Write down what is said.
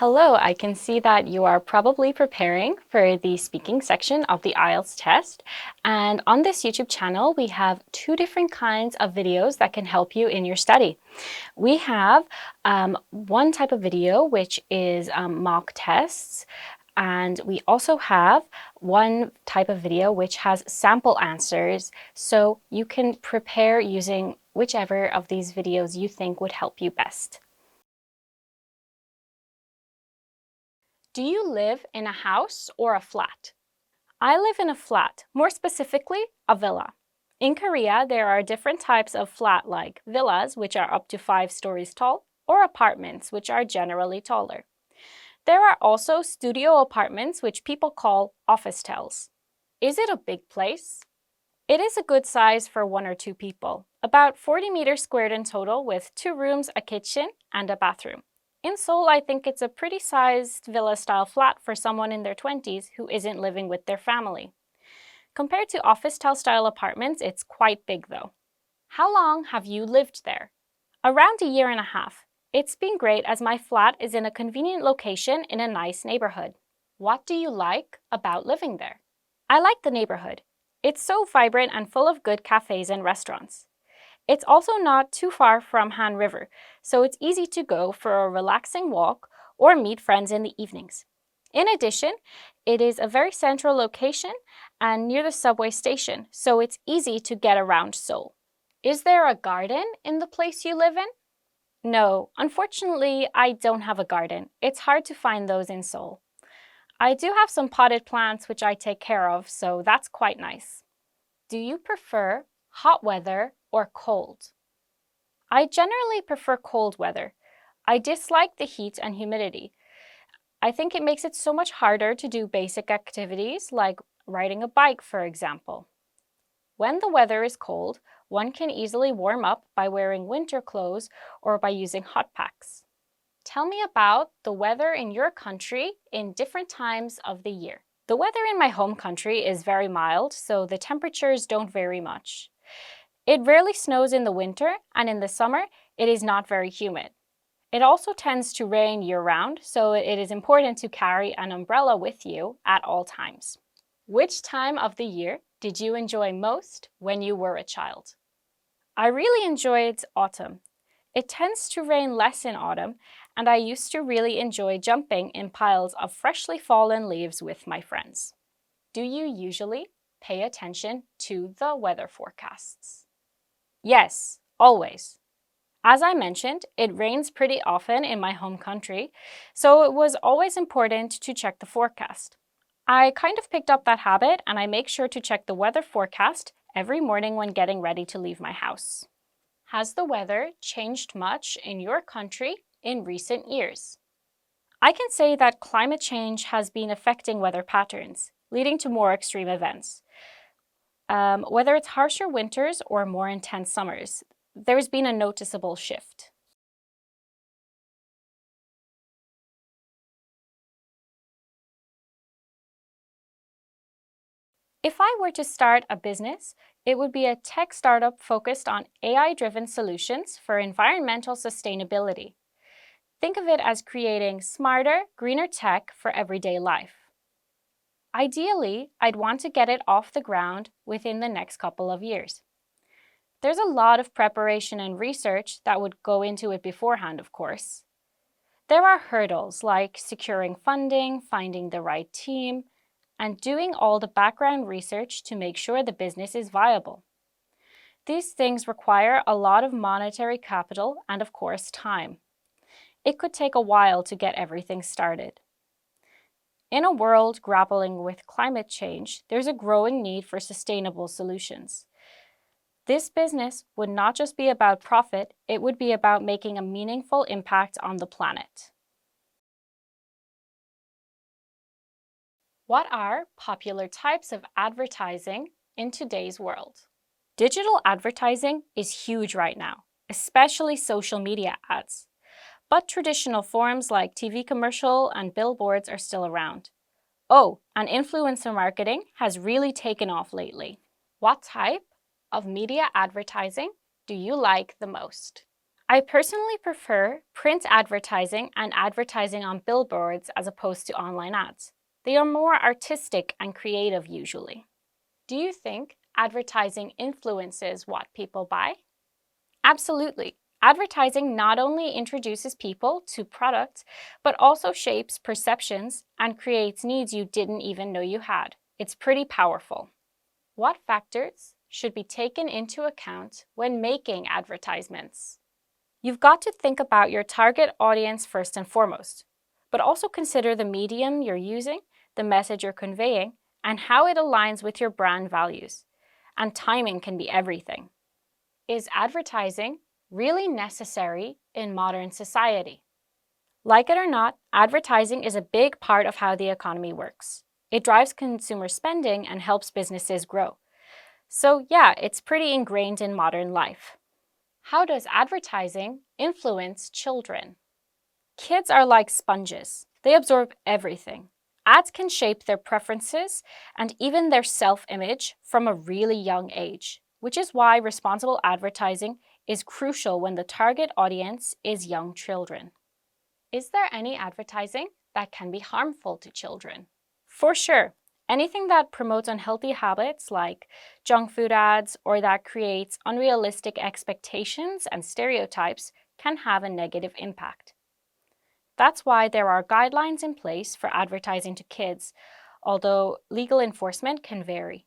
Hello, I can see that you are probably preparing for the speaking section of the IELTS test. And on this YouTube channel, we have two different kinds of videos that can help you in your study. We have one type of video, which is mock tests. And we also have one type of video which has sample answers. So you can prepare using whichever of these videos you think would help you best. Do you live in a house or a flat? I live in a flat, more specifically, a villa. In Korea, there are different types of flat like villas, which are up to 5 stories tall, or apartments, which are generally taller. There are also studio apartments, which people call officetels. Is it a big place? It is a good size for 1 or 2 people, about 40 meters squared in total with 2 rooms, a kitchen, and a bathroom. In Seoul, I think it's a pretty sized villa-style flat for someone in their 20s who isn't living with their family. Compared to office-style apartments, it's quite big though. How long have you lived there? Around a year and a half. It's been great as my flat is in a convenient location in a nice neighborhood. What do you like about living there? I like the neighborhood. It's so vibrant and full of good cafes and restaurants. It's also not too far from Han River, so it's easy to go for a relaxing walk or meet friends in the evenings. In addition, it is a very central location and near the subway station, so it's easy to get around Seoul. Is there a garden in the place you live in? No, unfortunately, I don't have a garden. It's hard to find those in Seoul. I do have some potted plants which I take care of, so that's quite nice. Do you prefer hot weather or cold? I generally prefer cold weather. I dislike the heat and humidity. I think it makes it so much harder to do basic activities like riding a bike, for example. When the weather is cold, one can easily warm up by wearing winter clothes or by using hot packs. Tell me about the weather in your country in different times of the year. The weather in my home country is very mild, so the temperatures don't vary much. It rarely snows in the winter, and in the summer, it is not very humid. It also tends to rain year-round, so it is important to carry an umbrella with you at all times. Which time of the year did you enjoy most when you were a child? I really enjoyed autumn. It tends to rain less in autumn, and I used to really enjoy jumping in piles of freshly fallen leaves with my friends. Do you usually pay attention to the weather forecasts? Yes, always. As I mentioned, it rains pretty often in my home country, so it was always important to check the forecast. I kind of picked up that habit and I make sure to check the weather forecast every morning when getting ready to leave my house. Has the weather changed much in your country in recent years? I can say that climate change has been affecting weather patterns, leading to more extreme events. Whether it's harsher winters or more intense summers, there's been a noticeable shift. If I were to start a business, it would be a tech startup focused on AI-driven solutions for environmental sustainability. Think of it as creating smarter, greener tech for everyday life. Ideally, I'd want to get it off the ground within the next couple of years. There's a lot of preparation and research that would go into it beforehand, of course. There are hurdles like securing funding, finding the right team, and doing all the background research to make sure the business is viable. These things require a lot of monetary capital and, of course, time. It could take a while to get everything started. In a world grappling with climate change, there's a growing need for sustainable solutions. This business would not just be about profit, it would be about making a meaningful impact on the planet. What are popular types of advertising in today's world? Digital advertising is huge right now, especially social media ads. But traditional forms like TV commercial and billboards are still around. Oh, and influencer marketing has really taken off lately. What type of media advertising do you like the most? I personally prefer print advertising and advertising on billboards as opposed to online ads. They are more artistic and creative usually. Do you think advertising influences what people buy? Absolutely. Advertising not only introduces people to products, but also shapes perceptions and creates needs you didn't even know you had. It's pretty powerful. What factors should be taken into account when making advertisements? You've got to think about your target audience first and foremost, but also consider the medium you're using, the message you're conveying, and how it aligns with your brand values. And timing can be everything. Is advertising really necessary in modern society? Like it or not, advertising is a big part of how the economy works. It drives consumer spending and helps businesses grow. So yeah, it's pretty ingrained in modern life. How does advertising influence children? Kids are like sponges. They absorb everything. Ads can shape their preferences and even their self-image from a really young age, which is why responsible advertising is crucial when the target audience is young children. Is there any advertising that can be harmful to children? For sure. Anything that promotes unhealthy habits like junk food ads or that creates unrealistic expectations and stereotypes can have a negative impact. That's why there are guidelines in place for advertising to kids, although legal enforcement can vary.